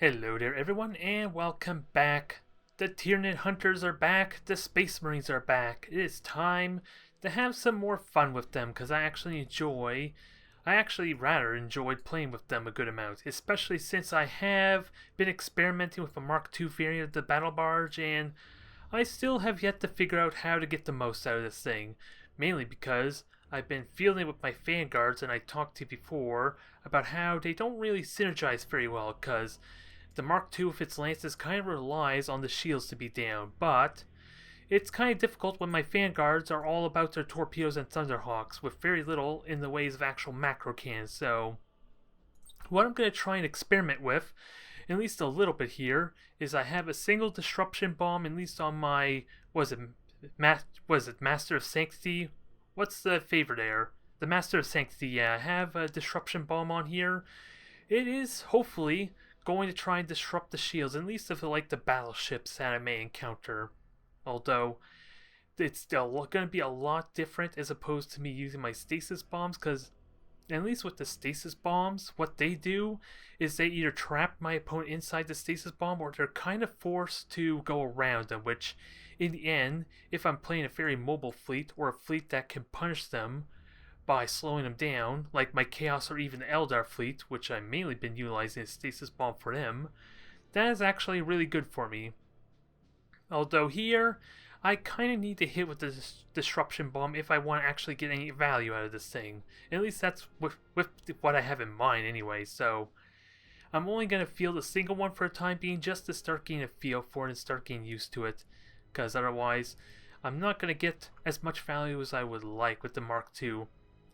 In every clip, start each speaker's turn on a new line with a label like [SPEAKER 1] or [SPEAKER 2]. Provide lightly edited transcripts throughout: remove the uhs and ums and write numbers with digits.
[SPEAKER 1] Hello there everyone and welcome back. The Tyranid Hunters are back, the Space Marines are back. It is time to have some more fun with them because I actually rather enjoyed playing with them a good amount, especially since I have been experimenting with a Mark II variant of the Battle Barge and I still have yet to figure out how to get the most out of this thing, mainly because I've been fielding with my Vanguards and I talked to you before about how they don't really synergize very well because the Mark II with its lances kind of relies on the shields to be down, but it's kind of difficult when my Vanguards are all about their torpedoes and Thunderhawks with very little in the ways of actual macro cannons. So what I'm going to try and experiment with, at least a little bit here, is I have a single disruption bomb, at least on my, Master of Sanctity? What's the favor there? The Master of Sanctity, yeah, I have a disruption bomb on here. It is, hopefully, going to try and disrupt the shields, at least if like the battleships that I may encounter. Although, it's still going to be a lot different as opposed to me using my stasis bombs, because at least with the stasis bombs, what they do is they either trap my opponent inside the stasis bomb or they're kind of forced to go around them, which in the end, if I'm playing a very mobile fleet or a fleet that can punish them by slowing them down, like my Chaos or even the Eldar fleet, which I've mainly been utilizing as stasis bomb for them, that is actually really good for me. Although here, I kind of need to hit with the disruption bomb if I want to actually get any value out of this thing. At least that's with what I have in mind anyway, so I'm only going to field a single one for a time being just to start getting a feel for it and start getting used to it, because otherwise I'm not going to get as much value as I would like with the Mark II.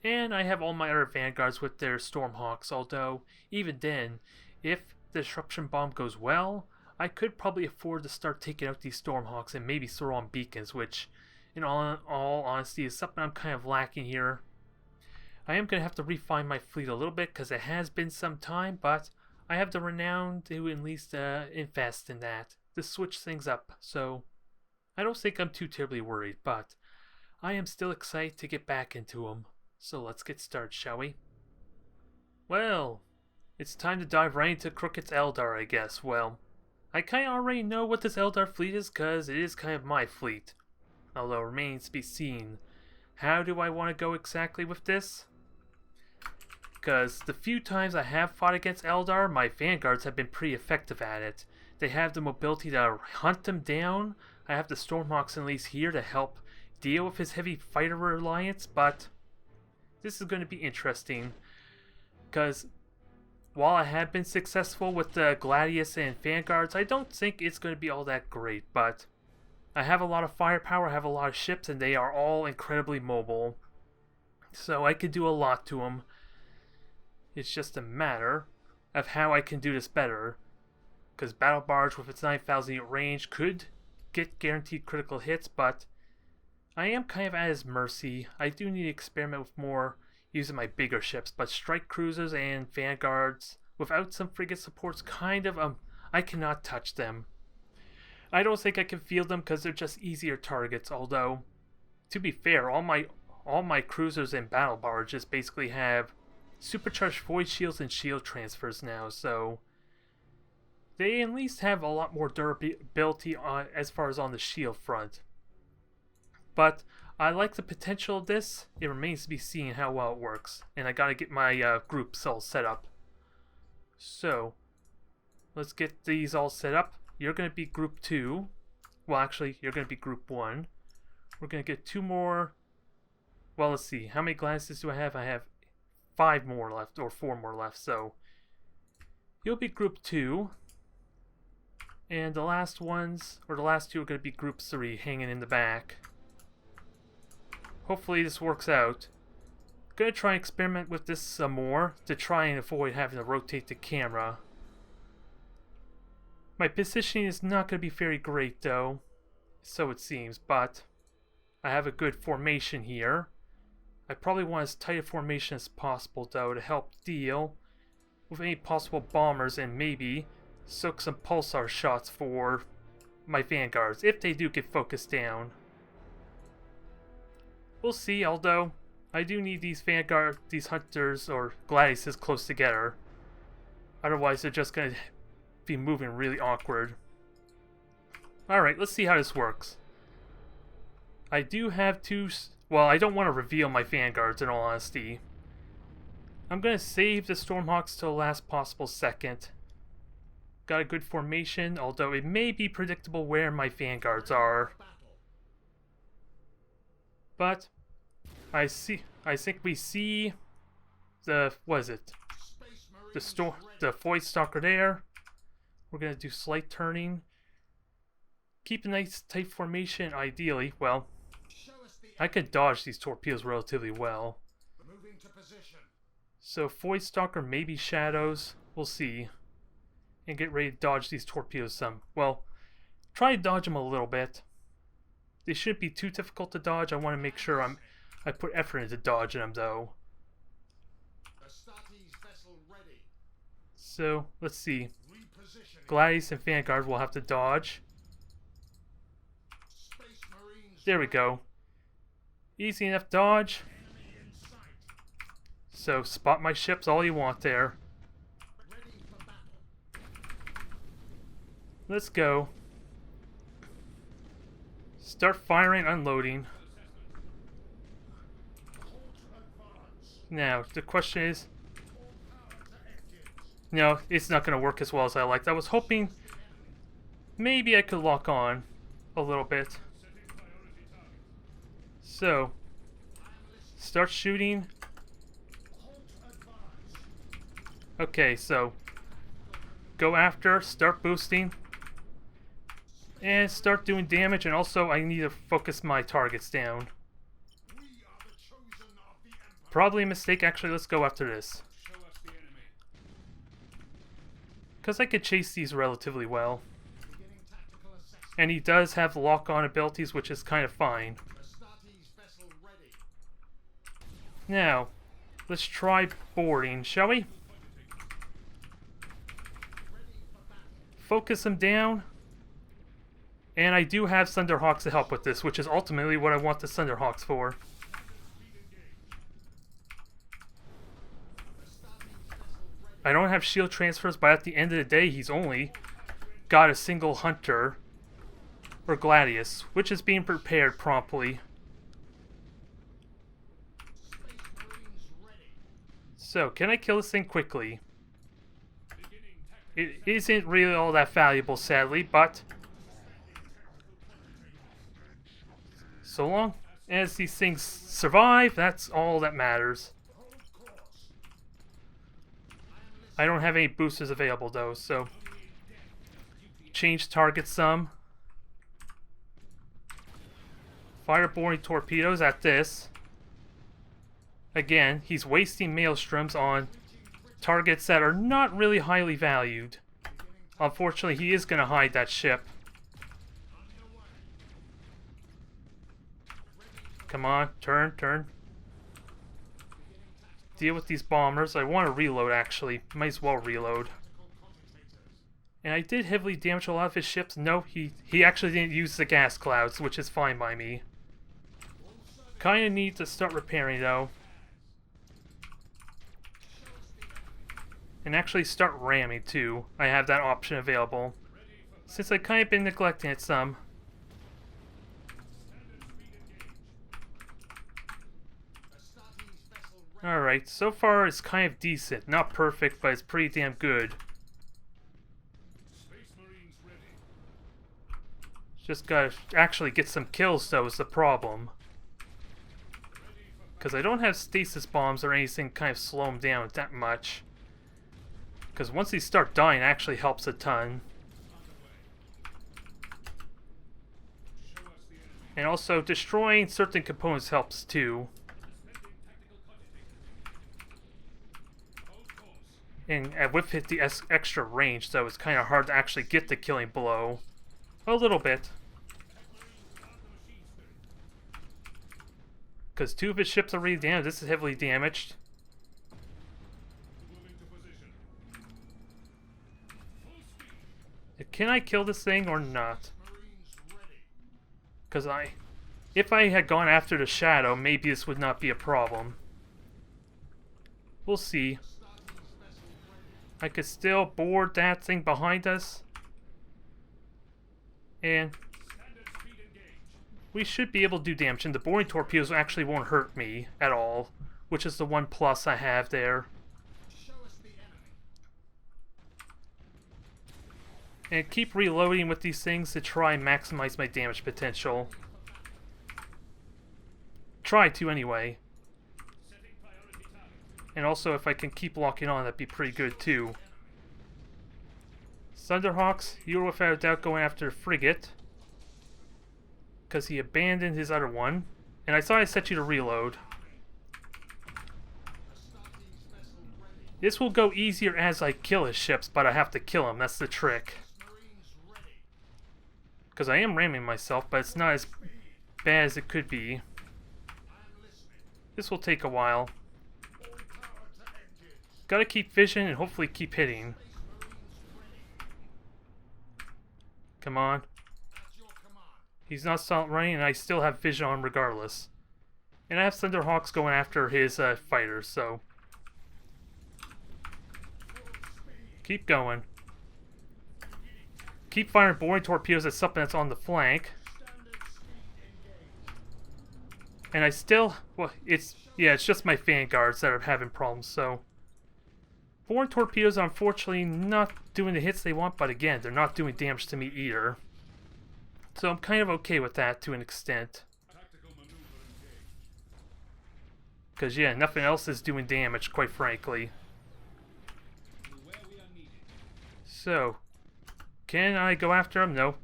[SPEAKER 1] And I have all my other Vanguards with their Stormhawks, although even then, if the disruption bomb goes well, I could probably afford to start taking out these Stormhawks and maybe throw on beacons, which in all honesty is something I'm kind of lacking here. I am going to have to refine my fleet a little bit because it has been some time, but I have the renown to at least invest in that, to switch things up, so I don't think I'm too terribly worried, but I am still excited to get back into them. So let's get started, shall we? Well, it's time to dive right into Crooked's Eldar, I guess. Well, I kind of already know what this Eldar fleet is because it is kind of my fleet. Although it remains to be seen. How do I want to go exactly with this? Because the few times I have fought against Eldar, my Vanguards have been pretty effective at it. They have the mobility to hunt them down. I have the Stormhawks at least here to help deal with his heavy fighter reliance, but this is going to be interesting because while I have been successful with the Gladius and Vanguards, I don't think it's going to be all that great, but I have a lot of firepower, I have a lot of ships, and they are all incredibly mobile. So I could do a lot to them. It's just a matter of how I can do this better, because Battle Barge with its 9,000 unit range could get guaranteed critical hits, but I am kind of at his mercy. I do need to experiment with more using my bigger ships, but strike cruisers and Vanguards without some frigate supports I cannot touch them. I don't think I can field them because they're just easier targets, although to be fair, all my cruisers and battle barges basically have supercharged void shields and shield transfers now, so they at least have a lot more durability as far as on the shield front. But I like the potential of this. It remains to be seen how well it works. And I gotta get my groups all set up. So, let's get these all set up. You're gonna be group 2. Well, actually, you're gonna be group 1. We're gonna get 2 more. Well, let's see. How many glances do I have? I have 5 more left, or 4 more left. So, you'll be group 2. And the last ones, or the last 2 are gonna be group 3, hanging in the back. Hopefully this works out. I'm gonna try and experiment with this some more to try and avoid having to rotate the camera. My positioning is not gonna be very great though, so it seems, but I have a good formation here. I probably want as tight a formation as possible though to help deal with any possible bombers and maybe soak some pulsar shots for my Vanguards if they do get focused down. We'll see, although I do need these Hunters or Gladiuses close together. Otherwise they're just going to be moving really awkward. Alright, let's see how this works. I do have two... Well, I don't want to reveal my vanguards in all honesty. I'm going to save the Stormhawks till the last possible second. Got a good formation, although it may be predictable where my vanguards are. But I think we see the... what is it? The Void Stalker there. We're going to do slight turning. Keep a nice tight formation, ideally. Well, I could dodge these torpedoes relatively well. So Void Stalker, maybe Shadows. We'll see. And get ready to dodge these torpedoes some. Well, try to dodge them a little bit. They shouldn't be too difficult to dodge. I want to make sure I put effort into dodging them though. So let's see. Gladius and Vanguard will have to dodge. There we go. Easy enough dodge. So spot my ships all you want there. Let's go. Start firing, unloading. Now, the question is... No, it's not going to work as well as I liked. I was hoping maybe I could lock on a little bit. So, start shooting. Okay, so go after, start boosting, and start doing damage. And also, I need to focus my targets down. Probably a mistake. Actually, let's go after this. Because I could chase these relatively well. And he does have lock-on abilities, which is kind of fine. Now, let's try boarding, shall we? Focus them down. And I do have Thunderhawks to help with this, which is ultimately what I want the Thunderhawks for. I don't have shield transfers, but at the end of the day, he's only got a single Hunter or Gladius, which is being prepared promptly. So, can I kill this thing quickly? It isn't really all that valuable, sadly, but so long as these things survive, that's all that matters. I don't have any boosters available though, so change target some. Fire boring torpedoes at this. Again, he's wasting maelstroms on targets that are not really highly valued. Unfortunately, he is going to hide that ship. Come on, turn, turn. Deal with these bombers. I want to reload, actually. Might as well reload. And I did heavily damage a lot of his ships. No, he actually didn't use the gas clouds, which is fine by me. Kinda need to start repairing, though. And actually start ramming, too. I have that option available. Since I've kind of been neglecting it some. Alright, so far it's kind of decent. Not perfect, but it's pretty damn good. Just gotta actually get some kills, though, is the problem. Because I don't have stasis bombs or anything kind of slow them down that much. Because once they start dying, it actually helps a ton. And also, destroying certain components helps, too. And with it, the extra range, so it's kind of hard to actually get the killing blow. A little bit. Because two of his ships are really damaged. This is heavily damaged. Can I kill this thing or not? Because if I had gone after the Shadow, maybe this would not be a problem. We'll see. I could still board that thing behind us. And we should be able to do damage. And the boarding torpedoes actually won't hurt me at all, which is the one plus I have there. And keep reloading with these things to try and maximize my damage potential. Try to anyway. And also if I can keep locking on, that'd be pretty good too. Thunderhawks, you are without a doubt going after a frigate. Because he abandoned his other one. And I thought I set you to reload. This will go easier as I kill his ships, but I have to kill him. That's the trick. Because I am ramming myself, but it's not as bad as it could be. This will take a while. Gotta keep vision and hopefully keep hitting. Come on. He's not silent running, and I still have vision on regardless. And I have Thunderhawks going after his fighters, so... keep going. Keep firing boring torpedoes at something that's on the flank. And I still... well, it's just my vanguards that are having problems, so... boring torpedoes are unfortunately not doing the hits they want, but again, they're not doing damage to me either. So I'm kind of okay with that to an extent. Because, yeah, nothing else is doing damage, quite frankly. So, can I go after him? No.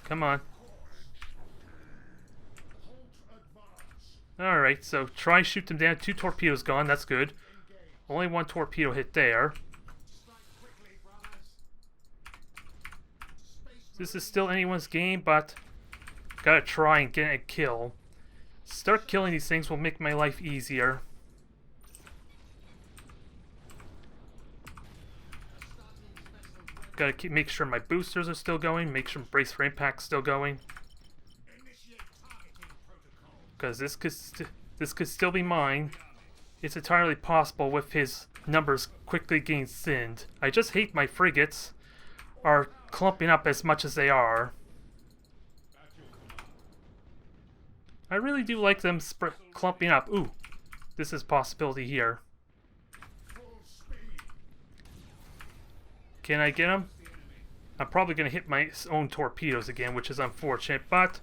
[SPEAKER 1] Come on. Alright, so try shoot them down. 2 torpedoes gone, that's good. Only 1 torpedo hit there. This is still anyone's game, but gotta try and get a kill. Start killing these things will make my life easier. Gotta make sure my boosters are still going, make sure brace for impact's still going. Because this could still be mine. It's entirely possible with his numbers quickly getting thinned. I just hate my frigates are clumping up as much as they are. I really do like them clumping up. Ooh, this is a possibility here. Can I get him? I'm probably going to hit my own torpedoes again, which is unfortunate, but...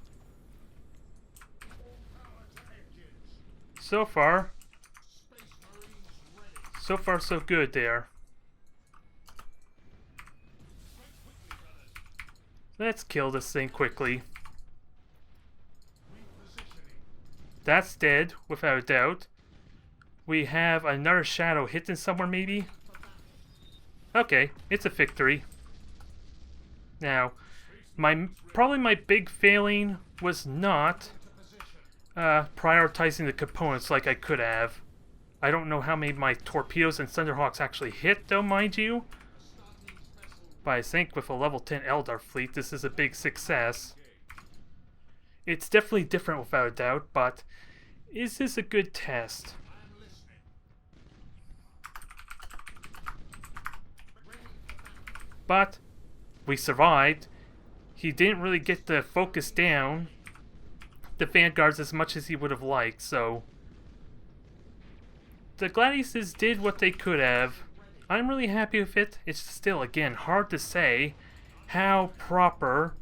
[SPEAKER 1] so far so good there. Let's kill this thing quickly. That's dead, without a doubt. We have another shadow hitting somewhere, maybe? Okay, it's a victory. Now, probably my big failing was not prioritizing the components like I could have. I don't know how many of my torpedoes and Thunderhawks actually hit, though, mind you. But I think with a level 10 Eldar fleet, this is a big success. It's definitely different without a doubt, but is this a good test? But we survived. He didn't really get the focus down the vanguards as much as he would have liked, so the Gladiuses did what they could have. I'm really happy with it. It's still, again, hard to say how proper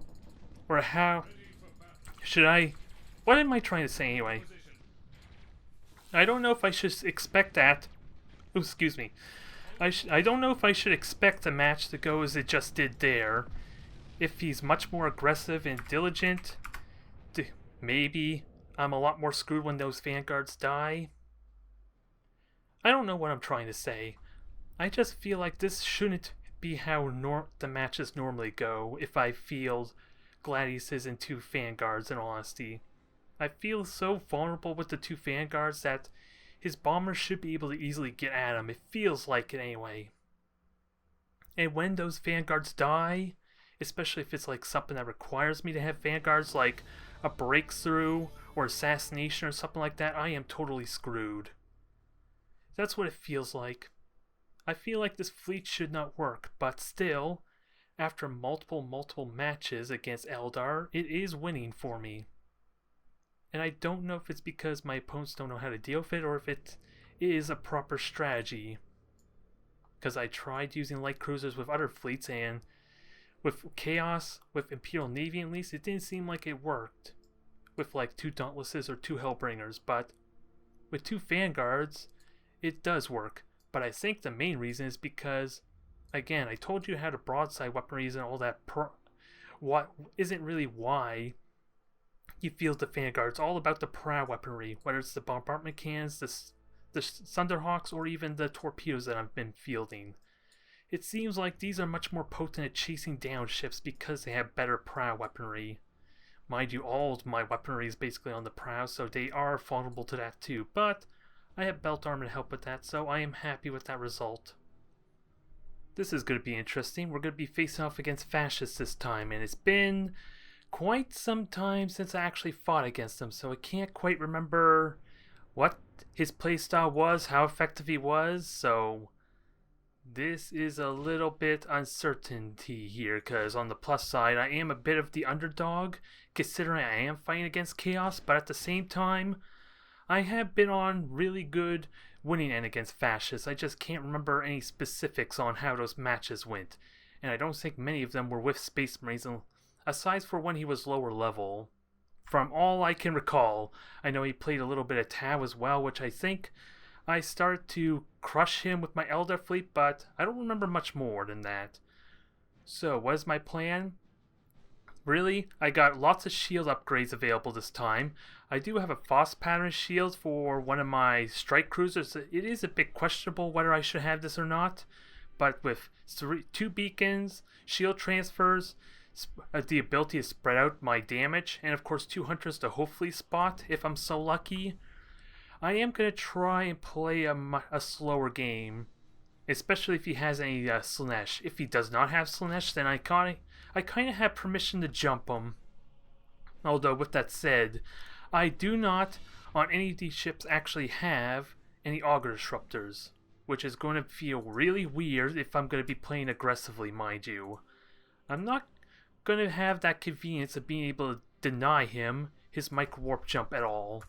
[SPEAKER 1] or how should I... what am I trying to say anyway? I don't know if I should expect that. Oh, excuse me. I don't know if I should expect the match to go as it just did there. If he's much more aggressive and diligent, maybe I'm a lot more screwed when those vanguards die. I don't know what I'm trying to say. I just feel like this shouldn't be how the matches normally go if I field Gladiuses and 2 vanguards, in all honesty. I feel so vulnerable with the 2 vanguards that his bombers should be able to easily get at him. It feels like it anyway. And when those vanguards die, especially if it's like something that requires me to have vanguards, like a breakthrough or assassination or something like that, I am totally screwed. That's what it feels like. I feel like this fleet should not work, but still, after multiple matches against Eldar, it is winning for me. And I don't know if it's because my opponents don't know how to deal with it or if it is a proper strategy. Because I tried using light cruisers with other fleets, and with Chaos, with Imperial Navy at least, it didn't seem like it worked. With like 2 Dauntlesses or 2 Hellbringers, but with 2 Vanguards, it does work. But I think the main reason is because, again, I told you how the broadside weaponry and all that what isn't really why you field the Vanguard. It's all about the prow weaponry, whether it's the bombardment cannons, the Thunderhawks, or even the torpedoes that I've been fielding. It seems like these are much more potent at chasing down ships because they have better prow weaponry. Mind you, all of my weaponry is basically on the prow, so they are vulnerable to that too, but I have belt armor to help with that, so I am happy with that result. This is going to be interesting. We're going to be facing off against fascists this time, and it's been quite some time since I actually fought against him, so I can't quite remember what his playstyle was, how effective he was, so this is a little bit uncertainty here, because on the plus side, I am a bit of the underdog, considering I am fighting against Chaos, but at the same time, I have been on really good winning end against fascists. I just can't remember any specifics on how those matches went, and I don't think many of them were with Space Marines, aside for when he was lower level. From all I can recall, I know he played a little bit of Tau as well, which I think I started to crush him with my Eldar fleet, but I don't remember much more than that. So, what is my plan? Really, I got lots of shield upgrades available this time. I do have a Foss pattern shield for one of my strike cruisers. It is a bit questionable whether I should have this or not, but with 2 beacons, shield transfers, the ability to spread out my damage, and of course 2 hunters to hopefully spot if I'm so lucky, I am going to try and play a slower game, especially if he has any Slanesh. If he does not have Slanesh, then I kind of have permission to jump him. Although with that said, I do not on any of these ships actually have any auger disruptors, which is going to feel really weird if I'm going to be playing aggressively, mind you. I'm not going to have that convenience of being able to deny him his micro warp jump at all.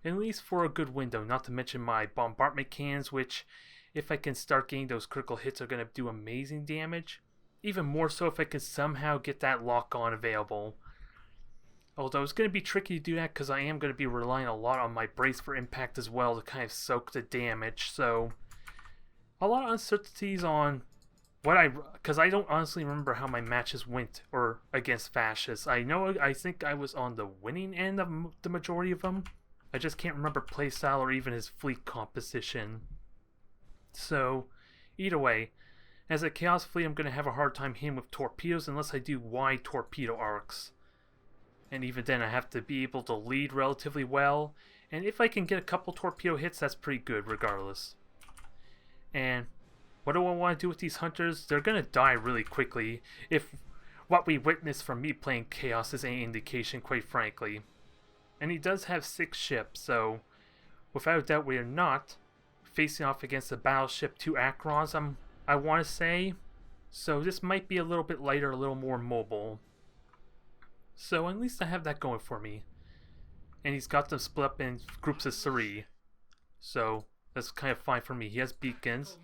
[SPEAKER 1] At least for a good window, not to mention my bombardment cannons, which, if I can start getting those critical hits, are going to do amazing damage. Even more so if I can somehow get that lock-on available. Although it's going to be tricky to do that because I am going to be relying a lot on my brace for impact as well to kind of soak the damage. So, a lot of uncertainties on because I don't honestly remember how my matches went or against fascists. I think I was on the winning end of the majority of them. I just can't remember playstyle or even his fleet composition. So, either way, as a Chaos fleet, I'm going to have a hard time hitting with torpedoes unless I do wide torpedo arcs. And even then, I have to be able to lead relatively well. And if I can get a couple torpedo hits, that's pretty good regardless. And what do I want to do with these hunters? They're going to die really quickly if what we witnessed from me playing Chaos is any indication, quite frankly. And he does have 6 ships, so without a doubt we are not facing off against a battleship 2 Acrons, I want to say. So this might be a little bit lighter, a little more mobile. So at least I have that going for me. And he's got them split up in groups of 3. So that's kind of fine for me. He has beacons.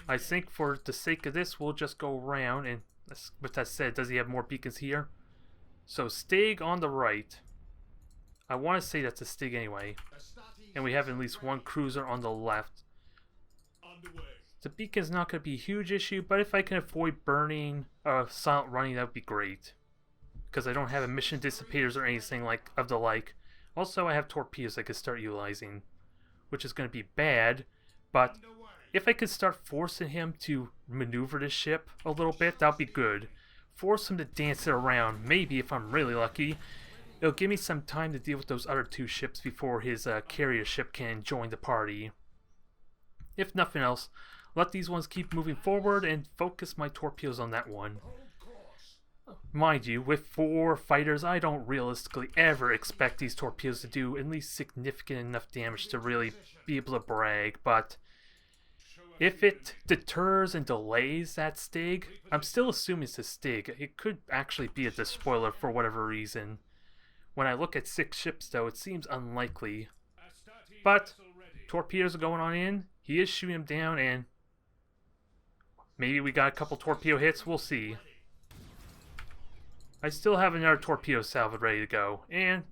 [SPEAKER 1] I think for the sake of this, we'll just go around. And with that said, does he have more beacons here? So Stig on the right. I want to say that's a Stig anyway. And we have at least 1 cruiser on the left. The beacon's not going to be a huge issue, but if I can avoid burning silent running, that would be great. Because I don't have emission dissipators or anything of the like. Also, I have torpedoes I could start utilizing, which is going to be bad, but if I could start forcing him to maneuver this ship a little bit, that would be good. Force him to dance it around, maybe if I'm really lucky. It'll give me some time to deal with those other 2 ships before his carrier ship can join the party. If nothing else, let these ones keep moving forward and focus my torpedoes on that one. mind you, with 4 fighters, I don't realistically ever expect these torpedoes to do at least significant enough damage to really be able to brag, but if it deters and delays that Stig, I'm still assuming it's a Stig. It could actually be a despoiler for whatever reason. When I look at 6 ships, though, it seems unlikely. But torpedoes are going on in. He is shooting them down, and maybe we got a couple torpedo hits. We'll see. I still have another torpedo salvo ready to go, and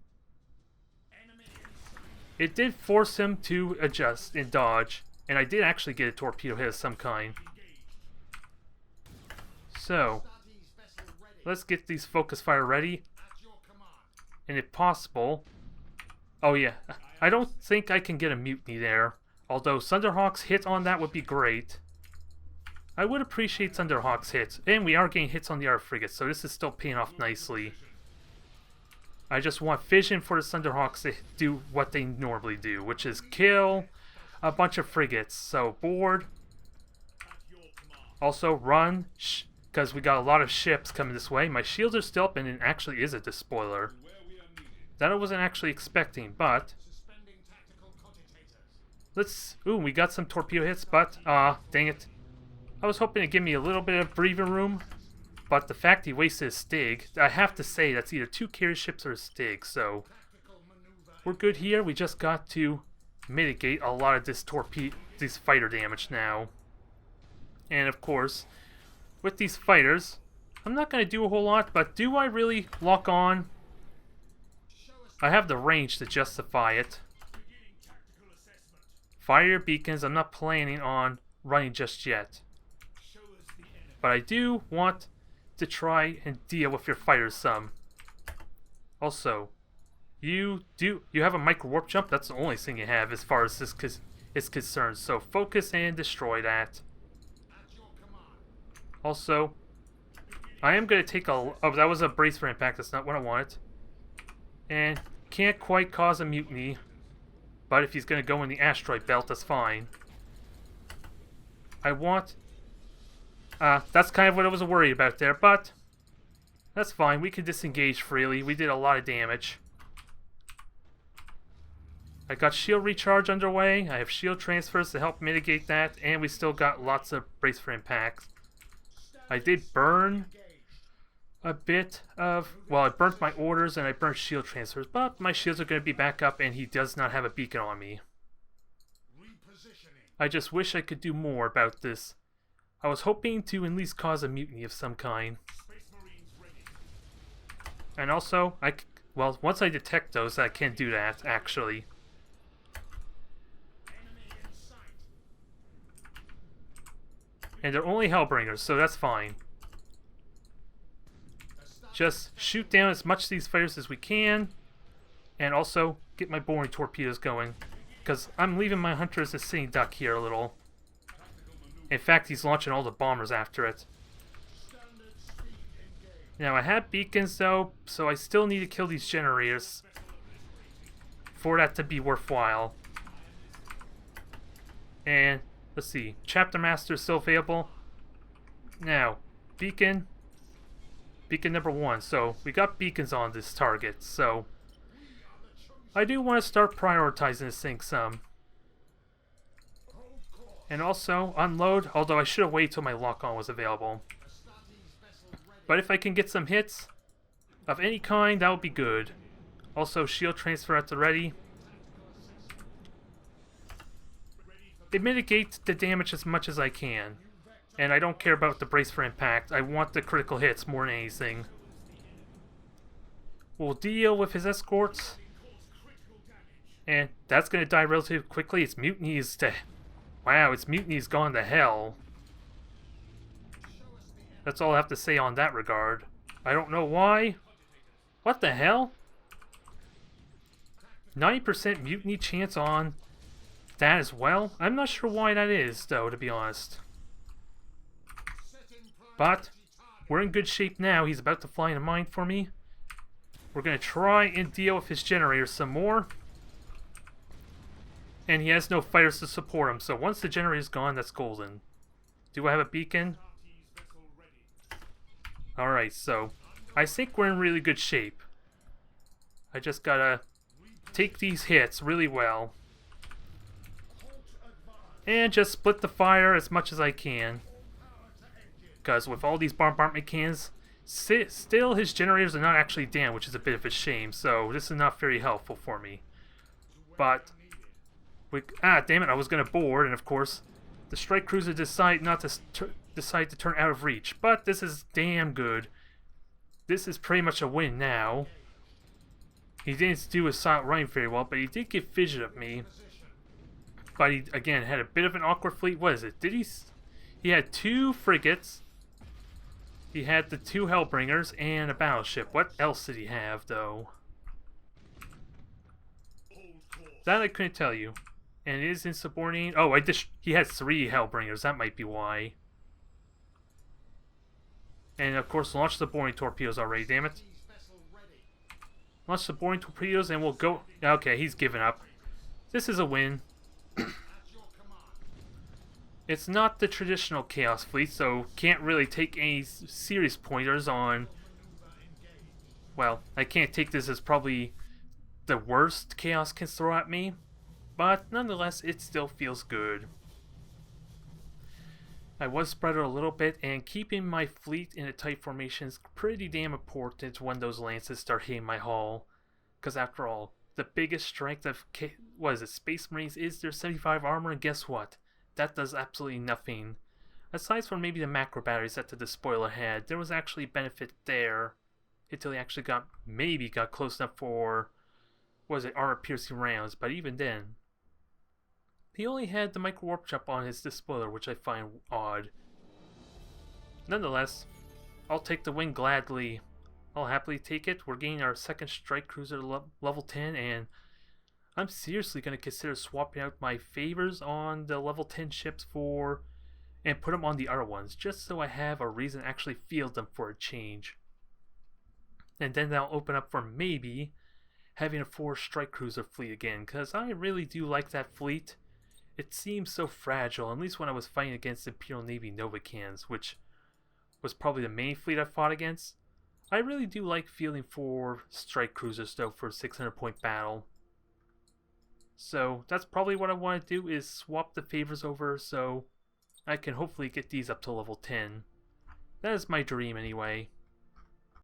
[SPEAKER 1] it did force him to adjust and dodge, and I did actually get a torpedo hit of some kind. So, let's get these focus fire ready, and if possible, oh yeah, I don't think I can get a mutiny there, although Thunderhawk's hit on that would be great. I would appreciate Thunderhawk's hits, and we are getting hits on the other frigates, so this is still paying off nicely. I just want Fission for the Thunderhawks to do what they normally do, which is kill a bunch of frigates. So, board. Also, run, because we got a lot of ships coming this way. My shields are still up, and it actually is a despoiler. That I wasn't actually expecting, but let's... Ooh, we got some torpedo hits, but... dang it. I was hoping to give me a little bit of breathing room, but the fact he wasted a Stig, I have to say that's either 2 carrier ships or a Stig, so we're good here. We just got to mitigate a lot of this these fighter damage now. And of course, with these fighters, I'm not going to do a whole lot, but do I really lock on? I have the range to justify it. Fire your beacons. I'm not planning on running just yet. But I do want to try and deal with your fighters some. Also, you have a micro warp jump. That's the only thing you have as far as this is concerned. So focus and destroy that. Also, I am going to take a... Oh, that was a brace for impact. That's not what I wanted. And can't quite cause a mutiny. But if he's going to go in the asteroid belt, that's fine. I want... that's kind of what I was worried about there, but that's fine. We can disengage freely. We did a lot of damage. I got shield recharge underway. I have shield transfers to help mitigate that, and we still got lots of brace for impact. I did burn a bit of... Well, I burnt my orders and I burnt shield transfers, but my shields are going to be back up, and he does not have a beacon on me. I just wish I could do more about this. I was hoping to at least cause a mutiny of some kind. And also, well, once I detect those, I can do that, actually. And they're only Hellbringers, so that's fine. Just shoot down as much of these fighters as we can. And also, get my boring torpedoes going. Because I'm leaving my hunter as a sitting duck here a little. In fact, he's launching all the bombers after it. Now, I have beacons, though, so I still need to kill these generators for that to be worthwhile. And, let's see. Chapter Master is still available. Now, beacon. Beacon number 1. So, we got beacons on this target, so I do want to start prioritizing this thing some. And also, unload, although I should have waited till my lock-on was available. But if I can get some hits of any kind, that would be good. Also, shield transfer at the ready. It mitigates the damage as much as I can. And I don't care about the brace for impact. I want the critical hits more than anything. We'll deal with his escorts. And that's going to die relatively quickly. Its mutiny is to... Wow, its mutiny's gone to hell. That's all I have to say on that regard. I don't know why. What the hell? 90% mutiny chance on that as well? I'm not sure why that is, though, to be honest. But we're in good shape now. He's about to fly in a mine for me. We're going to try and deal with his generators some more. And he has no fighters to support him, so once the generator's gone, that's golden. Do I have a beacon? Alright, so I think we're in really good shape. I just gotta take these hits really well. And just split the fire as much as I can. Because with all these bombardment cans, still his generators are not actually down, which is a bit of a shame. So this is not very helpful for me. But, damn it, I was going to board, and of course, the strike cruiser decided not to decide to turn out of reach. But this is damn good. This is pretty much a win now. He didn't do his silent running very well, but he did get fidget of me. But he, again, had a bit of an awkward fleet. What is it? He had 2 frigates. He had the 2 Hellbringers and a battleship. What else did he have, though? That I couldn't tell you. And it is insubordinate. Oh, he has 3 Hellbringers. That might be why. And of course, launch the boring torpedoes already. Damn it! Launch the boring torpedoes, and we'll go. Okay, he's given up. This is a win. It's not the traditional Chaos fleet, so can't really take any serious pointers on... Well, I can't take this as probably the worst Chaos can throw at me, but nonetheless, it still feels good. I was spread out a little bit, and keeping my fleet in a tight formation is pretty damn important when those lances start hitting my hull. Because after all, the biggest strength of Space Marines is their 75 armor, and guess what? That does absolutely nothing. Aside from maybe the macro batteries that the despoiler had, there was actually benefit there. Until he actually got close enough for, armor-piercing rounds, but even then. He only had the micro warp jump on his despoiler, which I find odd. Nonetheless, I'll take the win gladly. I'll happily take it. We're getting our 2nd strike cruiser level 10, and I'm seriously going to consider swapping out my favors on the level 10 ships and put them on the other ones, just so I have a reason to actually field them for a change. And then that'll open up for maybe having a 4 strike cruiser fleet again, because I really do like that fleet. It seems so fragile, at least when I was fighting against Imperial Navy Novacans, which was probably the main fleet I fought against. I really do like fielding 4 strike cruisers though for a 600-point battle. So that's probably what I want to do, is swap the favors over so I can hopefully get these up to level 10. That is my dream anyway.